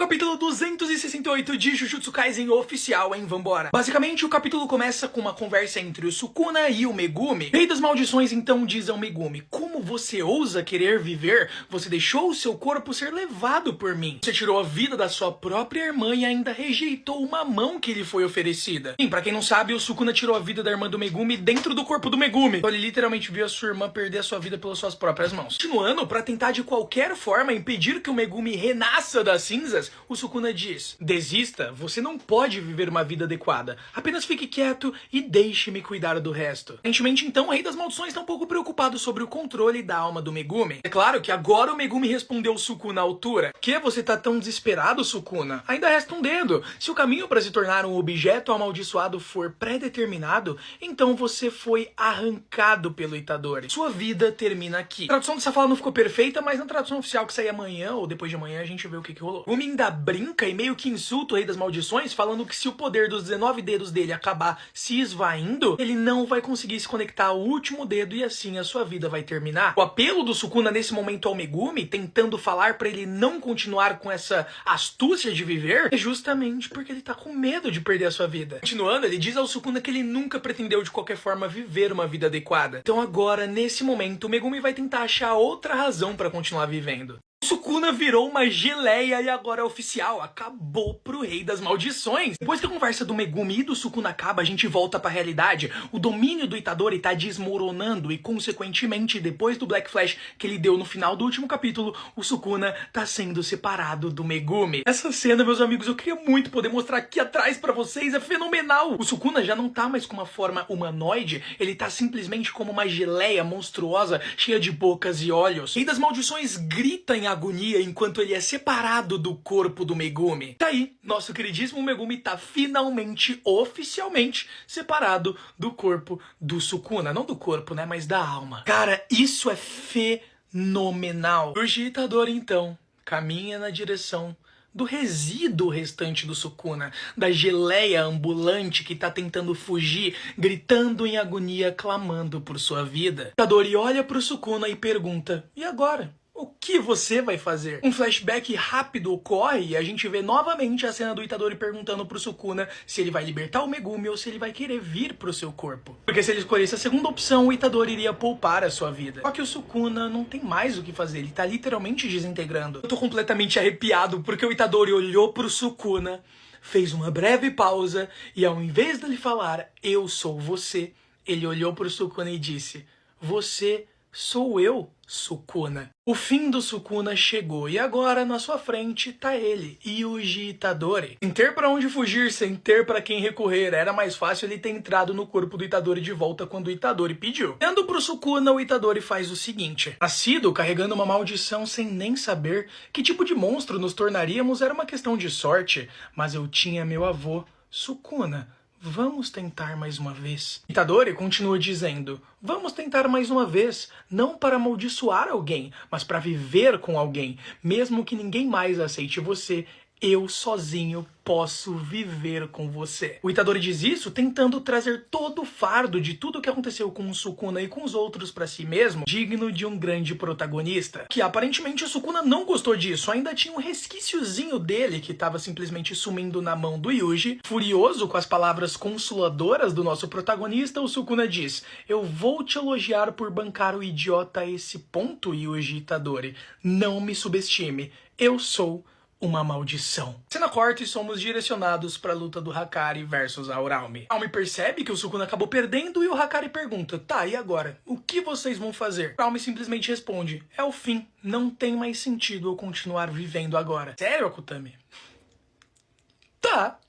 capítulo 268 de Jujutsu Kaisen oficial, hein? Vambora! Basicamente, o capítulo começa com uma conversa entre o Sukuna e o Megumi. Rei das Maldições então diz ao Megumi: como você ousa querer viver? Você deixou o seu corpo ser levado por mim. Você tirou a vida da sua própria irmã e ainda rejeitou uma mão que lhe foi oferecida. Sim, pra quem não sabe, o Sukuna tirou a vida da irmã do Megumi dentro do corpo do Megumi. Então ele literalmente viu a sua irmã perder a sua vida pelas suas próprias mãos. Continuando, pra tentar de qualquer forma impedir que o Megumi renasça das cinzas, o Sukuna diz: desista, você não pode viver uma vida adequada. Apenas fique quieto e deixe-me cuidar do resto. Aparentemente, então, o Rei das Maldições está um pouco preocupado sobre o controle da alma do Megumi. É claro que agora o Megumi respondeu Sukuna à altura. Que você tá tão desesperado, Sukuna? Ainda resta um dedo. Se o caminho para se tornar um objeto amaldiçoado for pré-determinado, então você foi arrancado pelo Itadori. Sua vida termina aqui. A tradução dessa fala não ficou perfeita, mas na tradução oficial que sair amanhã ou depois de amanhã a gente vê o que rolou. O Megumi ainda brinca e meio que insulta o Rei das Maldições, falando que se o poder dos 19 dedos dele acabar se esvaindo, ele não vai conseguir se conectar ao último dedo e assim a sua vida vai terminar. O apelo do Sukuna nesse momento ao Megumi, tentando falar pra ele não continuar com essa astúcia de viver, é justamente porque ele tá com medo de perder a sua vida. Continuando, ele diz ao Sukuna que ele nunca pretendeu de qualquer forma viver uma vida adequada. Então agora, nesse momento, o Megumi vai tentar achar outra razão pra continuar vivendo. Sukuna virou uma geleia e agora é oficial, acabou pro Rei das Maldições. Depois que a conversa do Megumi e do Sukuna acaba, a gente volta pra realidade. O domínio do Itadori tá desmoronando e, consequentemente, depois do Black Flash que ele deu no final do último capítulo, o Sukuna tá sendo separado do Megumi. Essa cena, meus amigos, eu queria muito poder mostrar aqui atrás pra vocês, é fenomenal. O Sukuna já não tá mais com uma forma humanoide, ele tá simplesmente como uma geleia monstruosa, cheia de bocas e olhos. O Rei das Maldições grita em agonia enquanto ele é separado do corpo do Megumi. Tá aí, nosso queridíssimo Megumi tá finalmente, oficialmente, separado do corpo do Sukuna. Não do corpo, né, mas da alma. Cara, isso é fenomenal. O Itadori, então, caminha na direção do resíduo restante do Sukuna, da geleia ambulante que tá tentando fugir, gritando em agonia, clamando por sua vida. Itadori olha pro Sukuna e pergunta: e agora? O que você vai fazer? Um flashback rápido ocorre e a gente vê novamente a cena do Itadori perguntando pro Sukuna se ele vai libertar o Megumi ou se ele vai querer vir pro seu corpo. Porque se ele escolhesse a segunda opção, o Itadori iria poupar a sua vida. Só que o Sukuna não tem mais o que fazer, ele tá literalmente desintegrando. Eu tô completamente arrepiado porque o Itadori olhou pro Sukuna, fez uma breve pausa e ao invés dele falar, eu sou você, ele olhou pro Sukuna e disse, você sou eu, Sukuna. O fim do Sukuna chegou e agora na sua frente tá ele, Yuji Itadori. Sem ter pra onde fugir, sem ter pra quem recorrer, era mais fácil ele ter entrado no corpo do Itadori de volta quando o Itadori pediu. Olhando pro Sukuna, o Itadori faz o seguinte: nascido carregando uma maldição sem nem saber que tipo de monstro nos tornaríamos era uma questão de sorte, mas eu tinha meu avô, Sukuna. Vamos tentar mais uma vez. Itadori continua dizendo, vamos tentar mais uma vez, não para amaldiçoar alguém, mas para viver com alguém. Mesmo que ninguém mais aceite você, eu sozinho posso viver com você. O Itadori diz isso tentando trazer todo o fardo de tudo o que aconteceu com o Sukuna e com os outros pra si mesmo, digno de um grande protagonista. Que aparentemente o Sukuna não gostou disso, ainda tinha um resquíciozinho dele que estava simplesmente sumindo na mão do Yuji. Furioso com as palavras consoladoras do nosso protagonista, o Sukuna diz, eu vou te elogiar por bancar o idiota a esse ponto, Yuji Itadori. Não me subestime, eu sou uma maldição. Cena corta e somos direcionados para a luta do Hakari versus a Uraume. A Uraume percebe que o Sukuna acabou perdendo e o Hakari pergunta, tá, e agora? O que vocês vão fazer? A Uraume simplesmente responde, é o fim, não tem mais sentido eu continuar vivendo agora. Sério, Akutami? Tá.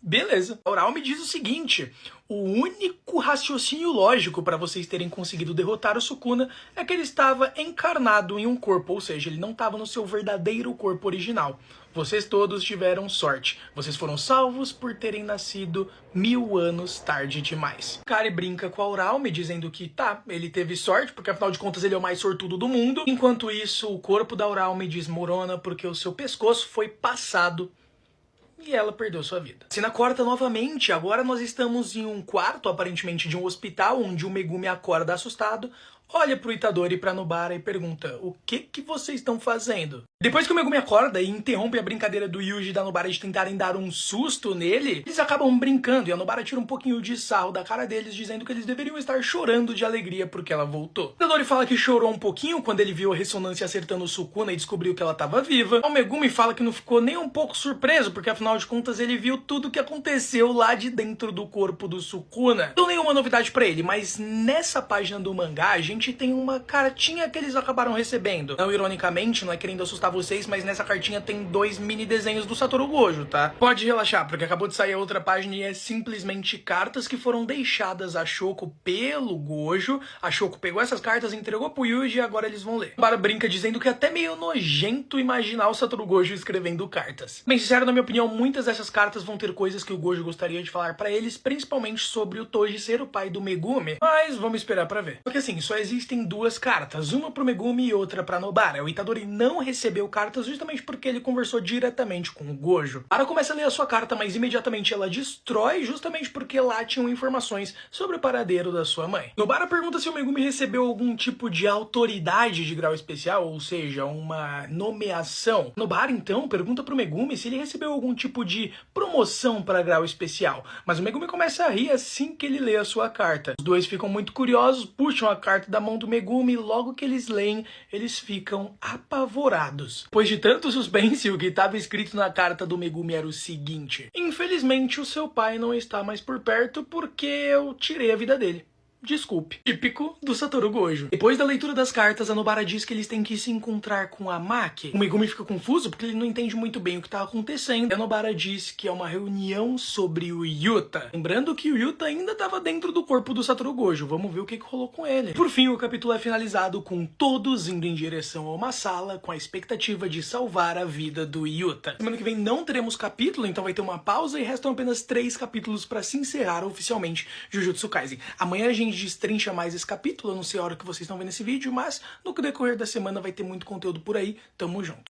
Beleza. A Uraume diz o seguinte, o único raciocínio lógico para vocês terem conseguido derrotar o Sukuna é que ele estava encarnado em um corpo, ou seja, ele não estava no seu verdadeiro corpo original. Vocês todos tiveram sorte. Vocês foram salvos por terem nascido 1000 anos tarde demais. Kari brinca com a Uraume, dizendo que tá, ele teve sorte, porque afinal de contas ele é o mais sortudo do mundo. Enquanto isso, o corpo da Uraume desmorona porque o seu pescoço foi passado e ela perdeu sua vida. A cena corta novamente, agora nós estamos em um quarto, aparentemente de um hospital, onde o Megumi acorda assustado, olha pro Itadori e pra Nobara e pergunta: o que vocês estão fazendo? Depois que o Megumi acorda e interrompe a brincadeira do Yuji e da Nobara de tentarem dar um susto nele, eles acabam brincando e a Nobara tira um pouquinho de sarro da cara deles, dizendo que eles deveriam estar chorando de alegria porque ela voltou. O Itadori fala que chorou um pouquinho quando ele viu a ressonância acertando o Sukuna e descobriu que ela estava viva. O Megumi fala que não ficou nem um pouco surpreso, porque afinal de contas ele viu tudo o que aconteceu lá de dentro do corpo do Sukuna. Não nenhuma novidade pra ele, mas nessa página do mangá a gente tem uma cartinha que eles acabaram recebendo. Não ironicamente, não é querendo assustar vocês, mas nessa cartinha tem 2 mini desenhos do Satoru Gojo, tá? Pode relaxar, porque acabou de sair a outra página e é simplesmente cartas que foram deixadas a Shoko pelo Gojo. A Shoko pegou essas cartas, entregou pro Yuji e agora eles vão ler. Nobara brinca dizendo que é até meio nojento imaginar o Satoru Gojo escrevendo cartas. Bem sincero, na minha opinião, muitas dessas cartas vão ter coisas que o Gojo gostaria de falar pra eles, principalmente sobre o Toji ser o pai do Megumi, mas vamos esperar pra ver. Porque assim, só existem 2 cartas, uma pro Megumi e outra pra Nobara. O Itadori não recebeu cartas justamente porque ele conversou diretamente com o Gojo. Nobara começa a ler a sua carta, mas imediatamente ela destrói justamente porque lá tinham informações sobre o paradeiro da sua mãe. Nobara pergunta se o Megumi recebeu algum tipo de autoridade de grau especial, ou seja, uma nomeação. Nobara então pergunta pro Megumi se ele recebeu algum tipo de promoção para grau especial, mas o Megumi começa a rir assim que ele lê a sua carta. Os dois ficam muito curiosos, puxam a carta da mão do Megumi e logo que eles leem, eles ficam apavorados. Pois de tanto suspense, o que estava escrito na carta do Megumi era o seguinte: infelizmente o seu pai não está mais por perto porque eu tirei a vida dele. Desculpe. Típico do Satoru Gojo. Depois da leitura das cartas, a Nobara diz que eles têm que se encontrar com a Maki. O Megumi fica confuso porque ele não entende muito bem o que tá acontecendo. E a Nobara diz que é uma reunião sobre o Yuta. Lembrando que o Yuta ainda estava dentro do corpo do Satoru Gojo. Vamos ver o que rolou com ele. Por fim, o capítulo é finalizado com todos indo em direção a uma sala com a expectativa de salvar a vida do Yuta. Semana que vem não teremos capítulo, então vai ter uma pausa e restam apenas 3 capítulos para se encerrar oficialmente Jujutsu Kaisen. Amanhã a gente destrincha mais esse capítulo, eu não sei a hora que vocês estão vendo esse vídeo, mas no decorrer da semana vai ter muito conteúdo por aí, tamo junto.